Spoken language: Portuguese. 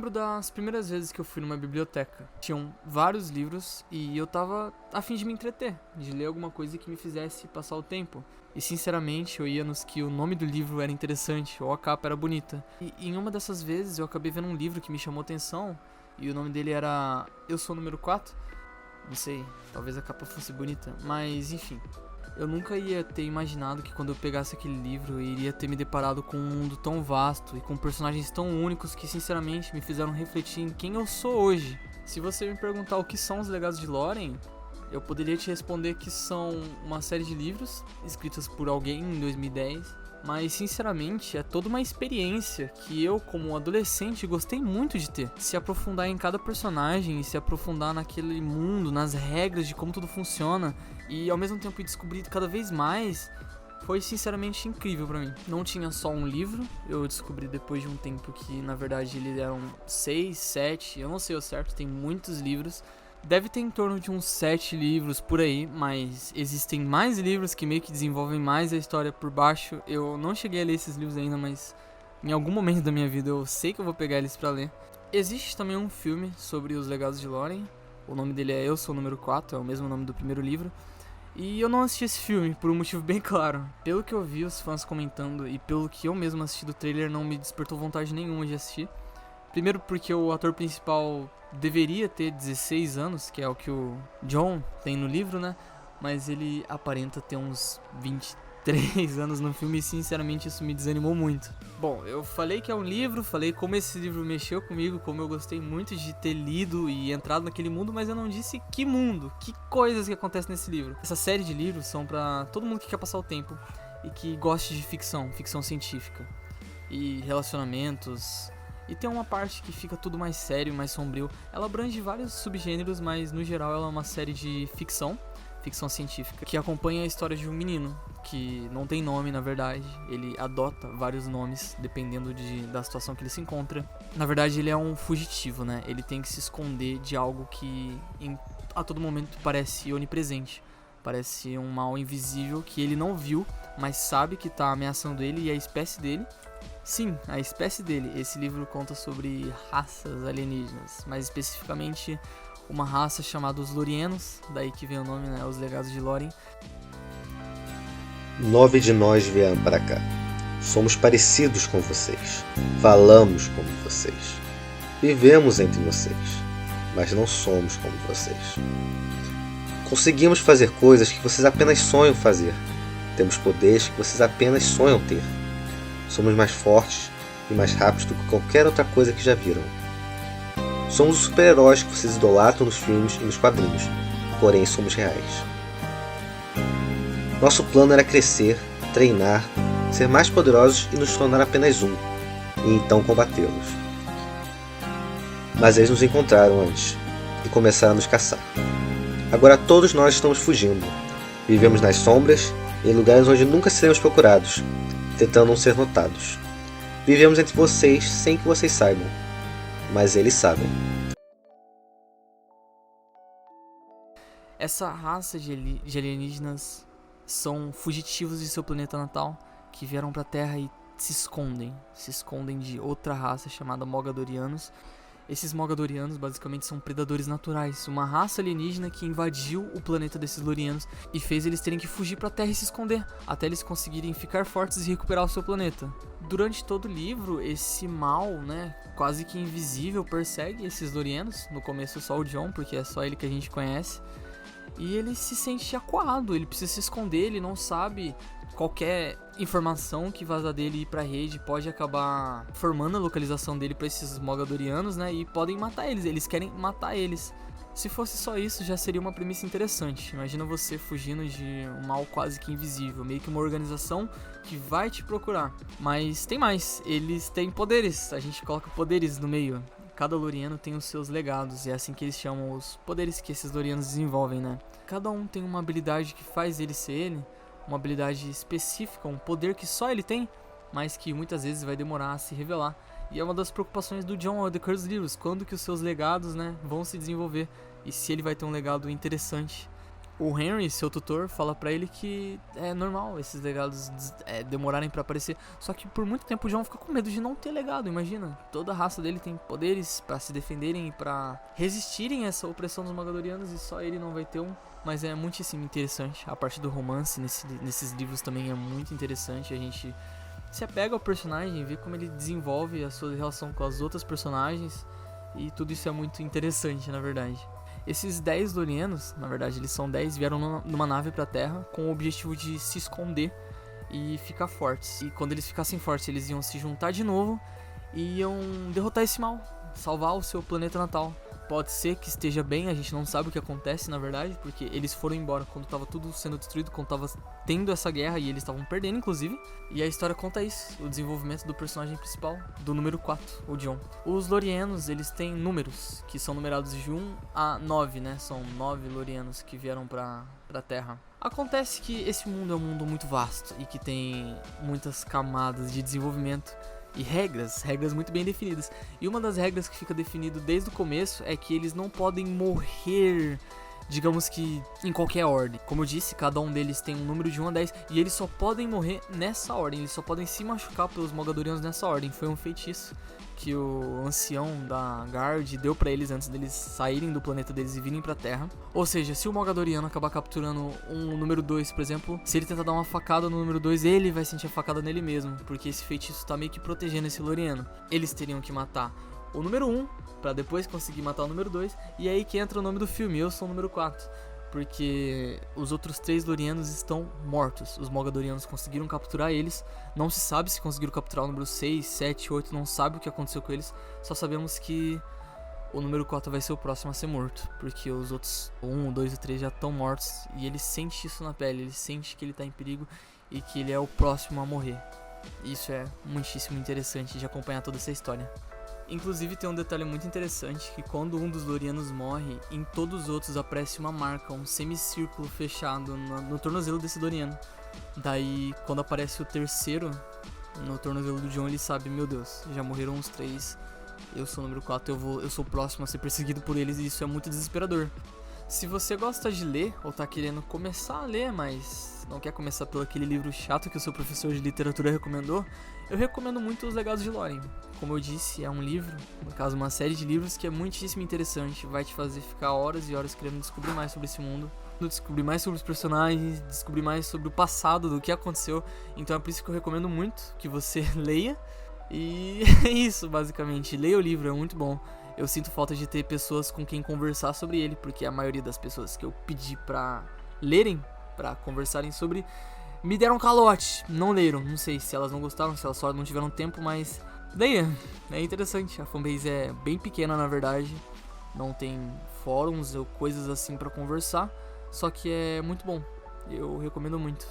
lembro das primeiras vezes que eu fui numa biblioteca. Tinham vários livros e eu tava a fim de me entreter, de ler alguma coisa que me fizesse passar o tempo. E sinceramente eu ia nos que o nome do livro era interessante ou a capa era bonita. E em uma dessas vezes eu acabei vendo um livro que me chamou atenção e o nome dele era Eu Sou o Número 4. Não sei, talvez a capa fosse bonita, mas enfim. Eu nunca ia ter imaginado que quando eu pegasse aquele livro eu iria ter me deparado com um mundo tão vasto e com personagens tão únicos que sinceramente me fizeram refletir em quem eu sou hoje. Se você me perguntar o que são os Legados de Lórien, eu poderia te responder que são uma série de livros escritos por alguém em 2010, mas sinceramente é toda uma experiência que eu, como um adolescente, gostei muito de ter. Se aprofundar em cada personagem e se aprofundar naquele mundo, nas regras de como tudo funciona e ao mesmo tempo descobrir cada vez mais, foi sinceramente incrível pra mim. Não tinha só um livro, eu descobri depois de um tempo que na verdade eles eram 6, 7, eu não sei o certo, tem muitos livros. Deve ter em torno de uns 7 livros por aí, mas existem mais livros que meio que desenvolvem mais a história por baixo. Eu não cheguei a ler esses livros ainda, mas em algum momento da minha vida eu sei que eu vou pegar eles pra ler. Existe também um filme sobre os Legados de Lórien, o nome dele é Eu Sou o Número 4, é o mesmo nome do primeiro livro. E eu não assisti esse filme por um motivo bem claro. Pelo que eu vi os fãs comentando e pelo que eu mesmo assisti do trailer, não me despertou vontade nenhuma de assistir. Primeiro porque o ator principal deveria ter 16 anos, que é o que o John tem no livro, né? Mas ele aparenta ter uns 23 anos no filme e sinceramente isso me desanimou muito. Bom, eu falei que é um livro, falei como esse livro mexeu comigo, como eu gostei muito de ter lido e entrado naquele mundo, mas eu não disse que mundo, que coisas que acontecem nesse livro. Essa série de livros são pra todo mundo que quer passar o tempo e que goste de ficção científica e relacionamentos. E tem uma parte que fica tudo mais sério, mais sombrio. Ela abrange vários subgêneros, mas no geral ela é uma série de ficção científica, que acompanha a história de um menino, que não tem nome na verdade. Ele adota vários nomes, dependendo da situação que ele se encontra. Na verdade ele é um fugitivo, né? Ele tem que se esconder de algo que a todo momento parece onipresente. Parece um mal invisível que ele não viu, mas sabe que tá ameaçando ele e a espécie dele. Sim, a espécie dele. Esse livro conta sobre raças alienígenas, mais especificamente uma raça chamada os Lorienos, daí que vem o nome, né, os Legados de Lórien. 9 de nós vieram para cá. Somos parecidos com vocês. Falamos como vocês. Vivemos entre vocês, mas não somos como vocês. Conseguimos fazer coisas que vocês apenas sonham fazer. Temos poderes que vocês apenas sonham ter. Somos mais fortes e mais rápidos do que qualquer outra coisa que já viram. Somos os super-heróis que vocês idolatram nos filmes e nos quadrinhos, porém somos reais. Nosso plano era crescer, treinar, ser mais poderosos e nos tornar apenas um, e então combatê-los. Mas eles nos encontraram antes, e começaram a nos caçar. Agora todos nós estamos fugindo. Vivemos nas sombras, em lugares onde nunca seremos procurados, tentando não ser notados. Vivemos entre vocês sem que vocês saibam, mas eles sabem. Essa raça de alienígenas são fugitivos de seu planeta natal, que vieram pra Terra e se escondem de outra raça chamada Mogadorianos. Esses Mogadorianos basicamente são predadores naturais, uma raça alienígena que invadiu o planeta desses Lorianos e fez eles terem que fugir pra Terra e se esconder, até eles conseguirem ficar fortes e recuperar o seu planeta. Durante todo o livro, esse mal, né, quase que invisível, persegue esses Lorianos. No começo só o John, porque é só ele que a gente conhece. E ele se sente acuado, ele precisa se esconder, ele não sabe. Qualquer informação que vazar dele e ir pra rede pode acabar formando a localização dele pra esses Mogadorianos, né? E podem matar eles querem matar eles. Se fosse só isso, já seria uma premissa interessante. Imagina você fugindo de um mal quase que invisível, meio que uma organização que vai te procurar. Mas tem mais, eles têm poderes, a gente coloca poderes no meio. Cada Loriano tem os seus legados, e é assim que eles chamam os poderes que esses Lorianos desenvolvem, né? Cada um tem uma habilidade que faz ele ser ele, uma habilidade específica, um poder que só ele tem, mas que muitas vezes vai demorar a se revelar. E é uma das preocupações do John ao The Cursed Livros, quando que os seus legados, né, vão se desenvolver e se ele vai ter um legado interessante. O Henry, seu tutor, fala pra ele que é normal esses legados demorarem pra aparecer. Só que por muito tempo o Jon fica com medo de não ter legado, imagina. Toda a raça dele tem poderes pra se defenderem e pra resistirem a essa opressão dos Mogadorianos e só ele não vai ter um. Mas é muitíssimo interessante. A parte do romance nesses livros também é muito interessante. A gente se apega ao personagem, vê como ele desenvolve a sua relação com as outras personagens. E tudo isso é muito interessante, na verdade. Esses 10 Lorienos, na verdade eles são 10, vieram numa nave pra Terra com o objetivo de se esconder e ficar fortes. E quando eles ficassem fortes, eles iam se juntar de novo e iam derrotar esse mal, salvar o seu planeta natal. Pode ser que esteja bem, a gente não sabe o que acontece na verdade, porque eles foram embora quando tava tudo sendo destruído, quando tava tendo essa guerra e eles estavam perdendo inclusive. E a história conta isso, o desenvolvimento do personagem principal, do número 4, o Jon. Os Lorienos, eles têm números, que são numerados de 1 a 9, né? São 9 Lorienos que vieram pra Terra. Acontece que esse mundo é um mundo muito vasto e que tem muitas camadas de desenvolvimento e regras muito bem definidas. E uma das regras que fica definido desde o começo é que eles não podem morrer, digamos que em qualquer ordem. Como eu disse, cada um deles tem um número de 1 a 10 e eles só podem morrer nessa ordem, eles só podem se machucar pelos Mogadorianos nessa ordem. Foi um feitiço que o ancião da Guard deu pra eles antes deles saírem do planeta deles e virem pra Terra. Ou seja, se o Mogadoriano acabar capturando um número 2, por exemplo, se ele tentar dar uma facada no número 2, ele vai sentir a facada nele mesmo, porque esse feitiço tá meio que protegendo esse Loriano. Eles teriam que matar o número 1 pra depois conseguir matar o número 2, e é aí que entra o nome do filme, eu sou o número 4. Porque os outros 3 Lorianos estão mortos. Os Mogadorianos conseguiram capturar eles. Não se sabe se conseguiram capturar o número 6, 7, 8. Não sabe o que aconteceu com eles. Só sabemos que o número 4 vai ser o próximo a ser morto. Porque os outros 1, 2 e 3 já estão mortos. E ele sente isso na pele. Ele sente que ele está em perigo e que ele é o próximo a morrer. Isso é muitíssimo interessante de acompanhar toda essa história. Inclusive tem um detalhe muito interessante, que quando um dos Lorianos morre, em todos os outros aparece uma marca, um semicírculo fechado no tornozelo desse Loriano. Daí quando aparece o terceiro no tornozelo do Jon, ele sabe, meu Deus, já morreram os 3, eu sou o número 4, eu sou o próximo a ser perseguido por eles, e isso é muito desesperador. Se você gosta de ler, ou tá querendo começar a ler, mas não quer começar pelo aquele livro chato que o seu professor de literatura recomendou, eu recomendo muito Os Legados de Lórien. Como eu disse, é um livro, no caso uma série de livros que é muitíssimo interessante, vai te fazer ficar horas e horas querendo descobrir mais sobre esse mundo, descobrir mais sobre os personagens, descobrir mais sobre o passado, do que aconteceu. Então é por isso que eu recomendo muito que você leia. E é isso, basicamente. Leia o livro, é muito bom. Eu sinto falta de ter pessoas com quem conversar sobre ele, porque a maioria das pessoas que eu pedi pra lerem, pra conversarem sobre, me deram calote, não leram. Não sei se elas não gostaram, se elas só não tiveram tempo, mas leia, é interessante. A fanbase é bem pequena, na verdade, não tem fóruns ou coisas assim pra conversar, só que é muito bom, eu recomendo muito.